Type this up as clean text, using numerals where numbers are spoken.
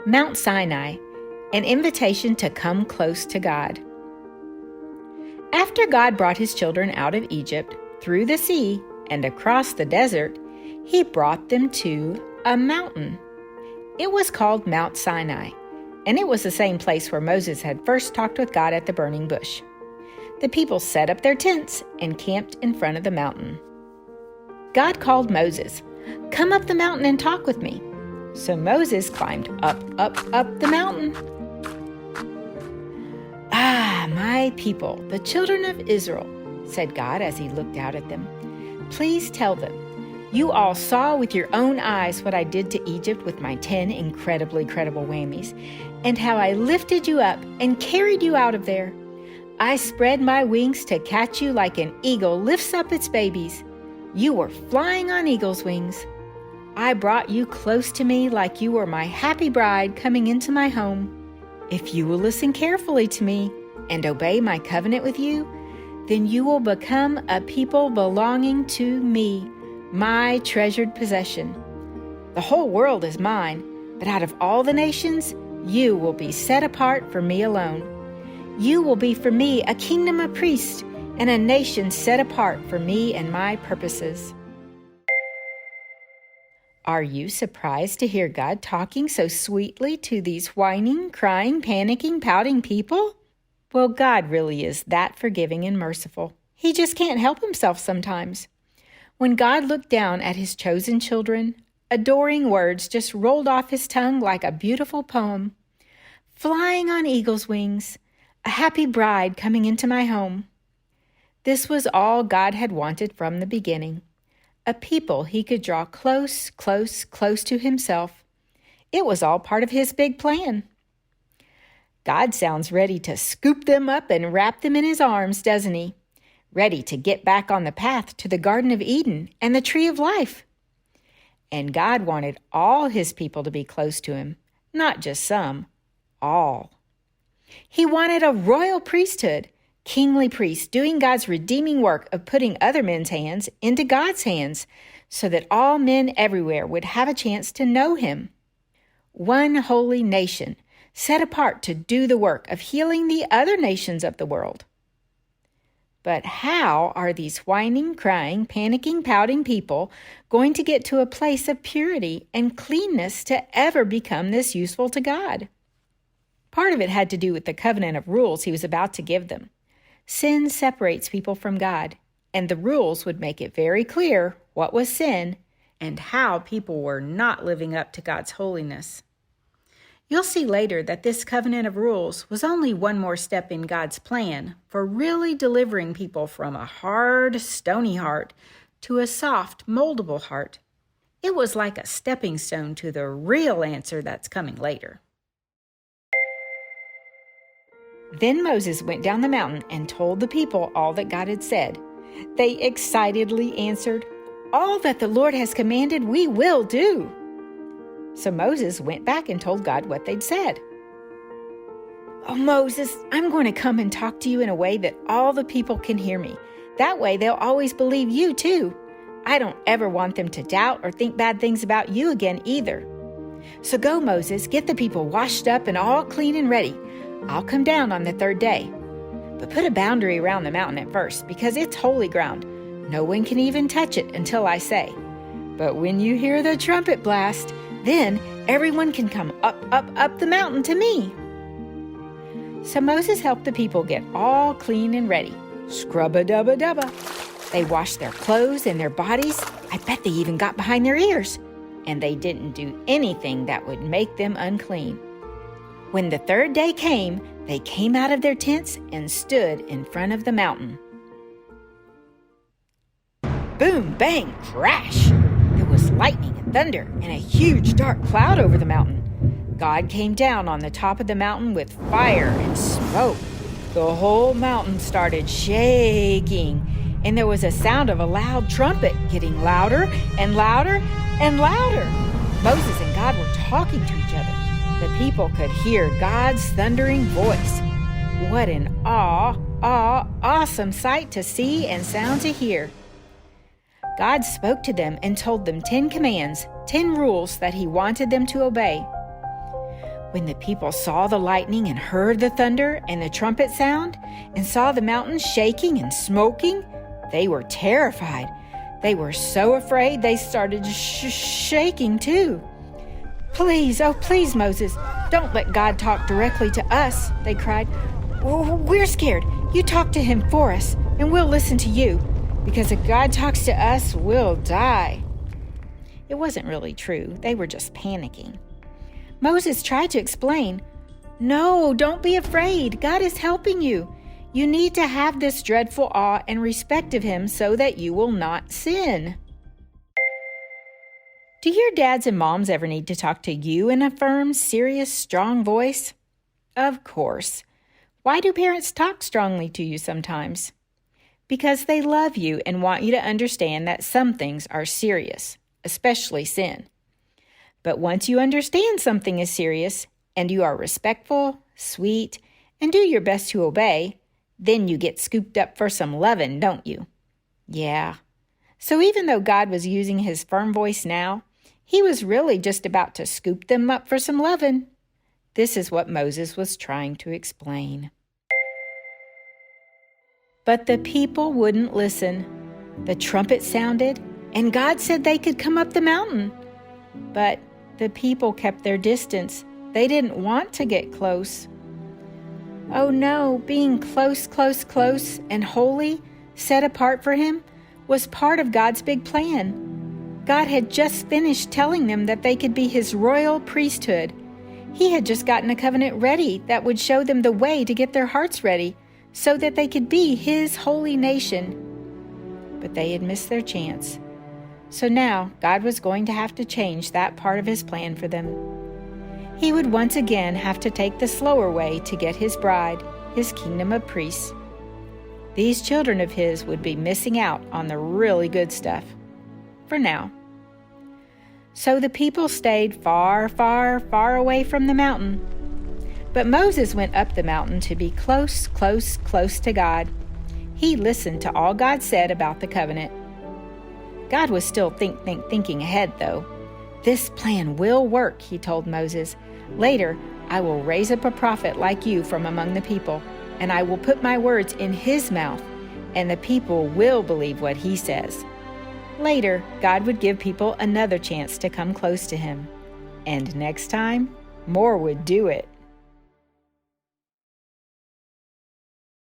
Mount Sinai, an invitation to come close to God. After God brought his children out of Egypt, through the sea, and across the desert, he brought them to a mountain. It was called Mount Sinai, and it was the same place where Moses had first talked with God at the burning bush. The people set up their tents and camped in front of the mountain. God called Moses, "Come up the mountain and talk with me." So Moses climbed up the mountain. "Ah, my people, the children of Israel," said God as he looked out at them. "Please tell them, you all saw with your own eyes what I did to Egypt with my 10 incredibly credible whammies, and how I lifted you up and carried you out of there. I spread my wings to catch you like an eagle lifts up its babies. You were flying on eagle's wings. I brought you close to me like you were my happy bride coming into my home. If you will listen carefully to me and obey my covenant with you, then you will become a people belonging to me, my treasured possession. The whole world is mine, but out of all the nations, you will be set apart for me alone. You will be for me a kingdom of priests and a nation set apart for me and my purposes." Are you surprised to hear God talking so sweetly to these whining, crying, panicking, pouting people? Well, God really is that forgiving and merciful. He just can't help himself sometimes. When God looked down at his chosen children, adoring words just rolled off his tongue like a beautiful poem. Flying on eagle's wings, a happy bride coming into my home. This was all God had wanted from the beginning. A people he could draw close to himself. It was all part of his big plan. God sounds ready to scoop them up and wrap them in his arms, doesn't he? Ready to get back on the path to the Garden of Eden and the Tree of Life. And God wanted all his people to be close to him, not just some, all. He wanted a royal priesthood, kingly priests doing God's redeeming work of putting other men's hands into God's hands so that all men everywhere would have a chance to know him. One holy nation set apart to do the work of healing the other nations of the world. But how are these whining, crying, panicking, pouting people going to get to a place of purity and cleanness to ever become this useful to God? Part of it had to do with the covenant of rules he was about to give them. Sin separates people from God, and the rules would make it very clear what was sin and how people were not living up to God's holiness. You'll see later that this covenant of rules was only one more step in God's plan for really delivering people from a hard, stony heart to a soft, moldable heart. It was like a stepping stone to the real answer that's coming later. Then Moses went down the mountain and told the people all that God had said. They excitedly answered, "All that the Lord has commanded, we will do." So Moses went back and told God what they'd said. "Oh, Moses, I'm going to come and talk to you in a way that all the people can hear me. That way they'll always believe you too. I don't ever want them to doubt or think bad things about you again either. So go, Moses, get the people washed up and all clean and ready. I'll come down on the third day. But put a boundary around the mountain at first, because it's holy ground. No one can even touch it until I say. But when you hear the trumpet blast, then everyone can come up the mountain to me." So Moses helped the people get all clean and ready. Scrub-a-dubba-dubba. They washed their clothes and their bodies. I bet they even got behind their ears. And they didn't do anything that would make them unclean. When the third day came, they came out of their tents and stood in front of the mountain. Boom, bang, crash! There was lightning and thunder and a huge dark cloud over the mountain. God came down on the top of the mountain with fire and smoke. The whole mountain started shaking, and there was a sound of a loud trumpet getting louder and louder and louder. Moses and God were talking to each other. The people could hear God's thundering voice. What an awesome sight to see and sound to hear. God spoke to them and told them 10 commands, 10 rules that he wanted them to obey. When the people saw the lightning and heard the thunder and the trumpet sound and saw the mountains shaking and smoking, they were terrified. They were so afraid they started shaking too. Please, oh please, Moses, don't let God talk directly to us, they cried. We're scared. You talk to him for us, and we'll listen to you, because if God talks to us, we'll die. It wasn't really true. They were just panicking. Moses tried to explain. No, don't be afraid. God is helping you. You need to have this dreadful awe and respect of him so that you will not sin. Do your dads and moms ever need to talk to you in a firm, serious, strong voice? Of course. Why do parents talk strongly to you sometimes? Because they love you and want you to understand that some things are serious, especially sin. But once you understand something is serious, and you are respectful, sweet, and do your best to obey, then you get scooped up for some lovin', don't you? Yeah. So even though God was using his firm voice now, he was really just about to scoop them up for some lovin'. This is what Moses was trying to explain. But the people wouldn't listen. The trumpet sounded, and God said they could come up the mountain. But the people kept their distance. They didn't want to get close. Oh no, being close, and holy, set apart for him, was part of God's big plan. God had just finished telling them that they could be his royal priesthood. He had just gotten a covenant ready that would show them the way to get their hearts ready so that they could be his holy nation. But they had missed their chance. So now God was going to have to change that part of his plan for them. He would once again have to take the slower way to get his bride, his kingdom of priests. These children of his would be missing out on the really good stuff. For now. So the people stayed far, far, far away from the mountain. But Moses went up the mountain to be close to God. He listened to all God said about the covenant. God was still thinking ahead, though. This plan will work, he told Moses. Later, I will raise up a prophet like you from among the people, and I will put my words in his mouth, and the people will believe what he says. Later, God would give people another chance to come close to him. And next time, more would do it.